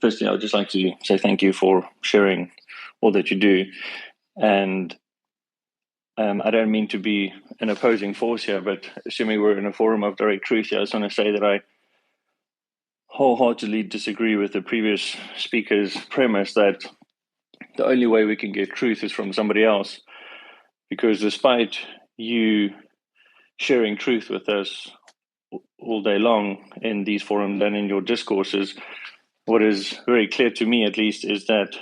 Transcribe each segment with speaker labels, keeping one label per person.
Speaker 1: firstly, I would just like to say thank you for sharing all that you do. And I don't mean to be an opposing force here, but assuming we're in a forum of direct truth here, I just want to say that I wholeheartedly disagree with the previous speaker's premise that the only way we can get truth is from somebody else. Because despite you sharing truth with us all day long in these forums and in your discourses, what is very clear to me, at least, is that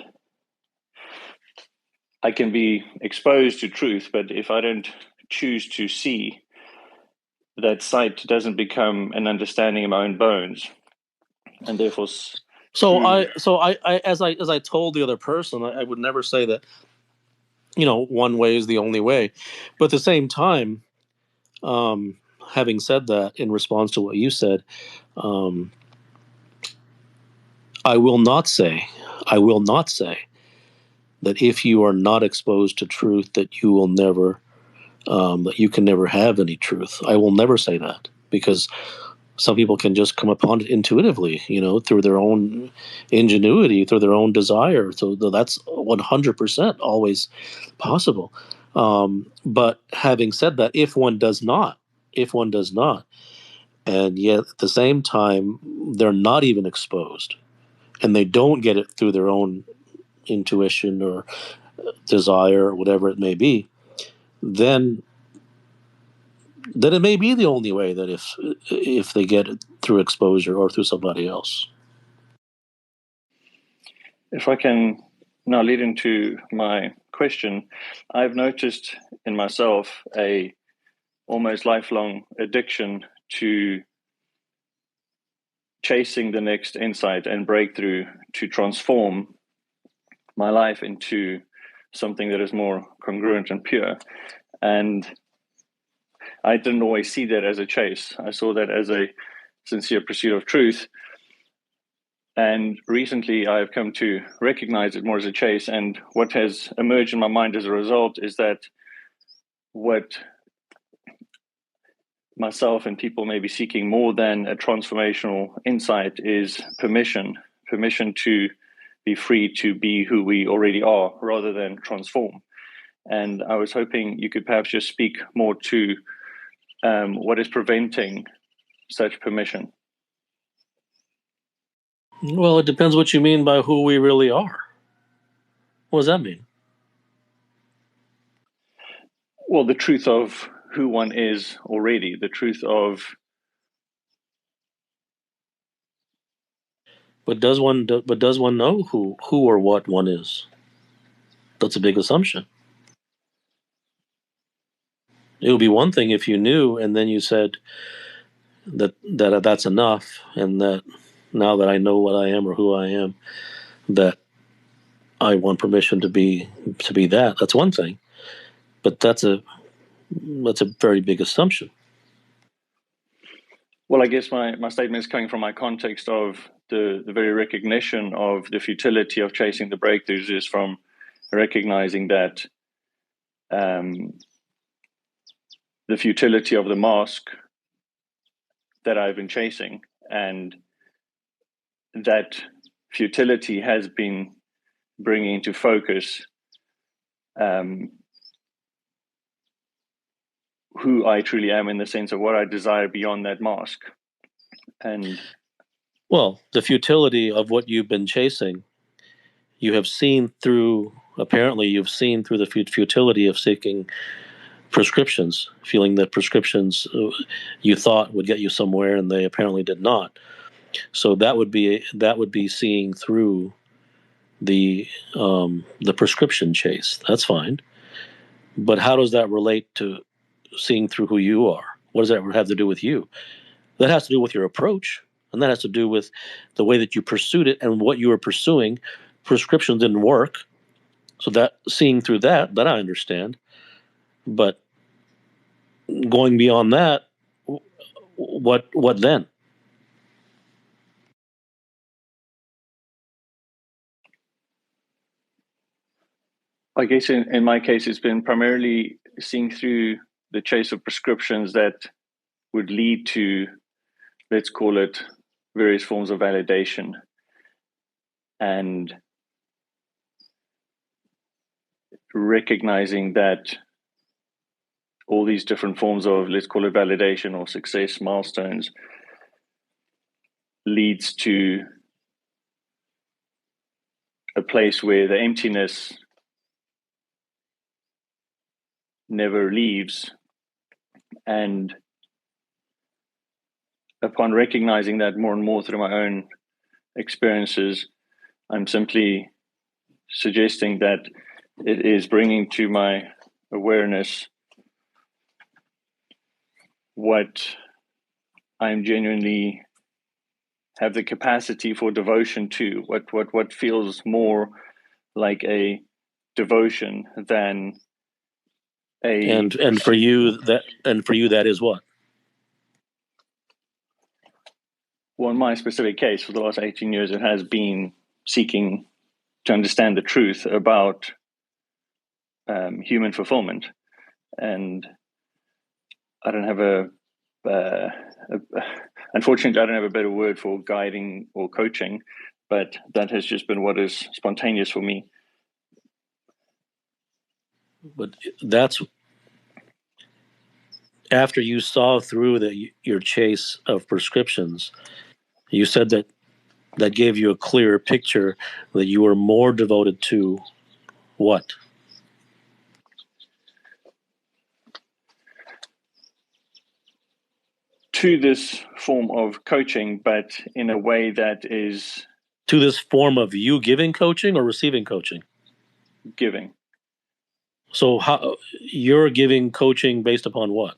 Speaker 1: I can be exposed to truth, but if I don't choose to see, that sight doesn't become an understanding of my own bones, and therefore.
Speaker 2: As I told the other person, I would never say that one way is the only way, but at the same time, having said that, in response to what you said, um, I will not say that if you are not exposed to truth, that you will never, that you can never have any truth. I will never say that, because some people can just come upon it intuitively, through their own ingenuity, through their own desire. So that's 100% always possible. But having said that, if one does not, and yet at the same time, they're not even exposed, and they don't get it through their own intuition or desire or whatever it may be, then it may be the only way, that if they get it through exposure or through somebody else.
Speaker 1: If I can now lead into my question, I've noticed in myself a almost lifelong addiction to chasing the next insight and breakthrough to transform my life into something that is more congruent and pure. And I didn't always see that as a chase. I saw that as a sincere pursuit of truth. And recently I've come to recognize it more as a chase. And what has emerged in my mind as a result is that what myself and people may be seeking more than a transformational insight is permission to be free to be who we already are rather than transform. And I was hoping you could perhaps just speak more to what is preventing such permission.
Speaker 2: Well, it depends what you mean by who we really are. What does that mean?
Speaker 1: Well, the truth of who one is already, the truth of.
Speaker 2: But does one know who or what one is? That's a big assumption. It would be one thing if you knew and then you said that's enough, and that now that I know what I am or who I am, that I want permission to be that. That's one thing, but that's a very big assumption.
Speaker 1: Well, I guess my statement is coming from my context of the very recognition of the futility of chasing the breakthroughs is from recognizing that the futility of the mask that I've been chasing, and that futility has been bringing into focus who I truly am, in the sense of what I desire beyond that mask. And
Speaker 2: well, the futility of what you've been chasing, you have seen through. Apparently, you've seen through the futility of seeking prescriptions, feeling that prescriptions you thought would get you somewhere, and they apparently did not. So that would be seeing through the prescription chase. That's fine, but how does that relate to seeing through who you are? What does that have to do with you? That has to do with your approach, and that has to do with the way that you pursued it and what you were pursuing. Prescriptions didn't work, so that seeing through that I understand. But going beyond that, what then?
Speaker 1: I guess in my case, it's been primarily seeing through the chase of prescriptions that would lead to, let's call it, various forms of validation. and recognizing that all these different forms of, let's call it validation or success milestones, leads to a place where the emptiness never leaves. And upon recognizing that more and more through my own experiences, I'm simply suggesting that it is bringing to my awareness what I'm genuinely have the capacity for devotion to, what feels more like a devotion than a
Speaker 2: and for you that is what?
Speaker 1: Well, in my specific case, for the last 18 years, it has been seeking to understand the truth about human fulfillment. And I don't have unfortunately, I don't have a better word for guiding or coaching, but that has just been what is spontaneous for me.
Speaker 2: But that's after you saw through your chase of prescriptions. You said that gave you a clearer picture that you were more devoted to what?
Speaker 1: To this form of coaching, but in a way that is
Speaker 2: To this form of you giving coaching or receiving coaching?
Speaker 1: giving.
Speaker 2: So how you're giving coaching based upon what?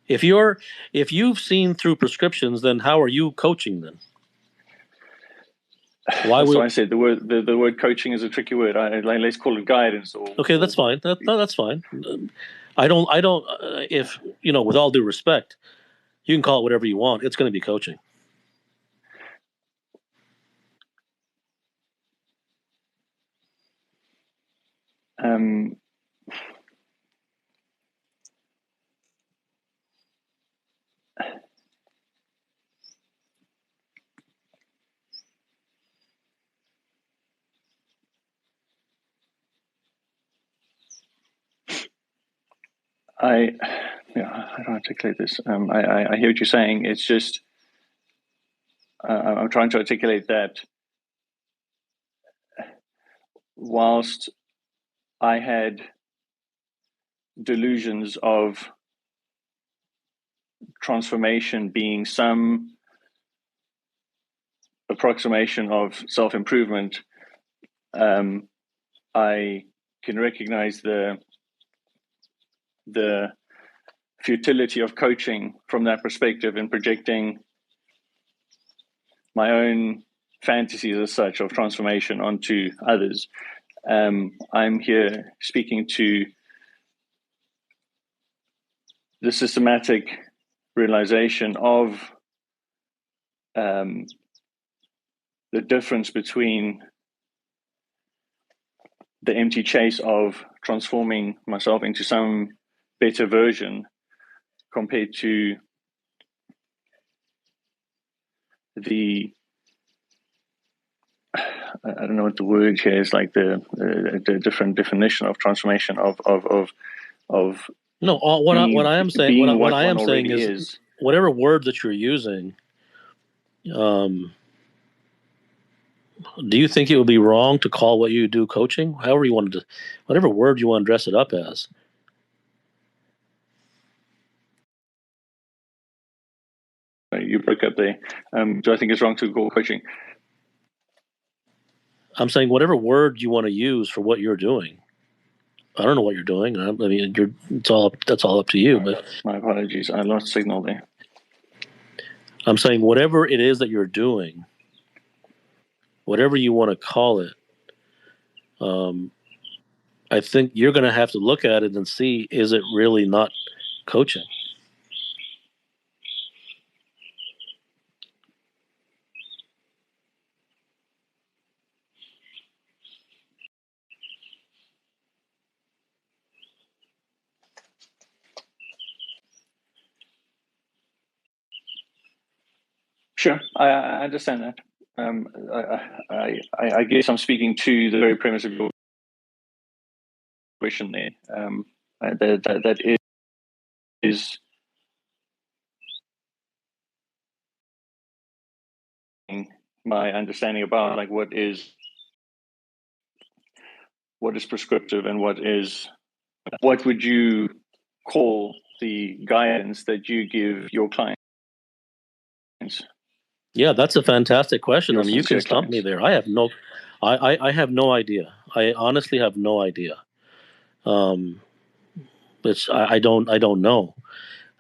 Speaker 2: If you've seen through prescriptions, then how are you coaching them? Why
Speaker 1: That's
Speaker 2: would
Speaker 1: why I said the word coaching is a tricky word. Let's call it guidance.
Speaker 2: Okay, that's fine. That's fine. I don't. If with all due respect, you can call it whatever you want. It's going to be coaching.
Speaker 1: How do I articulate this? I hear what you're saying. It's just I'm trying to articulate that whilst I had delusions of transformation being some approximation of self-improvement, I can recognize the futility of coaching from that perspective and projecting my own fantasies as such of transformation onto others. I'm here speaking to the systematic realization of the difference between the empty chase of transforming myself into some better version compared to the I don't know what the word here is, like the different definition of transformation of
Speaker 2: No, what I am saying,
Speaker 1: being
Speaker 2: what I am
Speaker 1: one
Speaker 2: saying
Speaker 1: already
Speaker 2: is whatever word that you're using. Do you think it would be wrong to call what you do coaching? However you wanted to, whatever word you want to dress it up as.
Speaker 1: You broke up there. Do I think it's wrong to call coaching?
Speaker 2: I'm saying whatever word you want to use for what you're doing. I don't know what you're doing. I mean, that's all up to you. But
Speaker 1: my apologies, I lost signal there.
Speaker 2: I'm saying whatever it is that you're doing, whatever you want to call it, I think you're going to have to look at it and see, is it really not coaching?
Speaker 1: Sure, I understand that. I guess I'm speaking to the very premise of your question there. That is my understanding about like what is prescriptive and what would you call the guidance that you give your clients?
Speaker 2: Yeah, that's a fantastic question.
Speaker 1: Your
Speaker 2: I mean, you can
Speaker 1: sincere
Speaker 2: stump me
Speaker 1: clients.
Speaker 2: there. I have no idea. I honestly have no idea. Um, I don't know.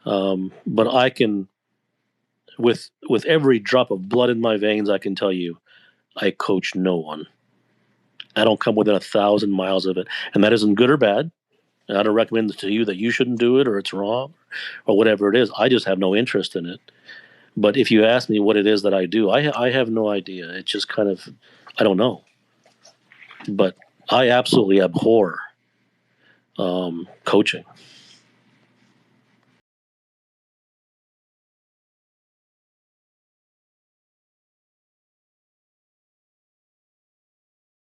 Speaker 2: But I can, with every drop of blood in my veins, I can tell you, I coach no one. I don't come within 1,000 miles of it, and that isn't good or bad. And I don't recommend it to you that you shouldn't do it or it's wrong or whatever it is. I just have no interest in it. But if you ask me what it is that I do, I have no idea. It's just kind of, I don't know. But I absolutely abhor coaching.